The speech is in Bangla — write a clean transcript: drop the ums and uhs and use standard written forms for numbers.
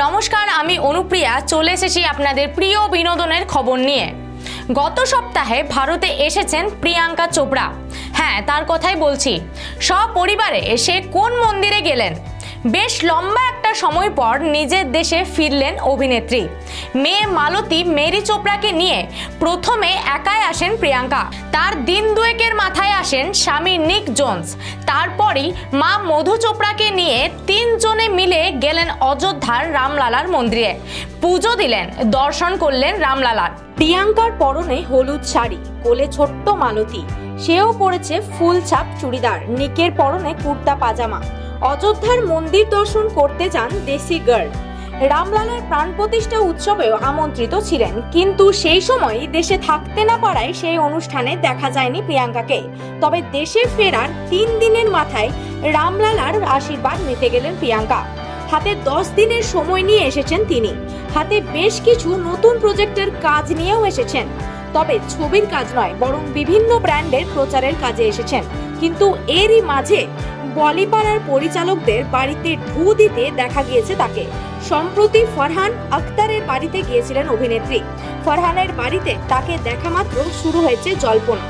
নমস্কার, আমি অনুপ্রিয়া চলে এসেছি আপনাদের প্রিয় বিনোদনের খবর নিয়ে। গত সপ্তাহে ভারতে এসেছেন প্রিয়াঙ্কা চোপড়া। হ্যাঁ, তার কথাই বলছি। সপরিবারে এসে কোন মন্দিরে গেলেন? বেশ লম্বা একটা সময় পর নিজের দেশে ফিরলেন অভিনেত্রী। মেয়ে মালতী মেরি চোপড়াকে নিয়ে প্রথমে একাই আসেন প্রিয়াঙ্কা। তার দিন দুয়েকের মাথায় আসেন স্বামী নিক জোন্স। তারপরই মা মধু চোপড়াকে নিয়ে তিনজনে মিলে গেলেন অযোধ্যার রামলালার মন্দিরে। পুজো দিলেন, দর্শন করলেন রামলালার। প্রিয়াঙ্কার পরনে হলুদ শাড়ি, কোলে ছোট্ট মালতী, সেও পরেছে ফুল ছাপ চুড়িদার। নিকের পরনে কুর্তা পাজামা। অযোধ্যার মন্দির দর্শন করতে যান দেশি গার্ল। রামলালার প্রাণ প্রতিষ্ঠা উৎসবেও আমন্ত্রিত ছিলেন, কিন্তু সেই সময় দেশে থাকতে না পারায় সেই অনুষ্ঠানে দেখা যায়নি প্রিয়াঙ্কাকে। তবে দেশে ফেরার 3 দিনের মাথায় রামলালার আশীর্বাদ নিতে গেলেন প্রিয়াঙ্কা। হাতে 10 দিনের সময় নিয়ে এসেছেন তিনি। হাতে বেশ কিছু নতুন প্রজেক্টের কাজ নিয়েও এসেছেন। তবে ছবির কাজ নয়, বরং বিভিন্ন ব্র্যান্ডের প্রচারের কাজে এসেছেন। কিন্তু এরই মাঝে বলিপাড়ার পরিচালকদের বাড়িতে ঢু দিতে দেখা গিয়েছে তাকে। সম্প্রতি ফরহান আখতারের বাড়িতে গিয়েছিলেন অভিনেত্রী। ফরহানের বাড়িতে তাকে দেখা মাত্র শুরু হয়েছে জল্পনা।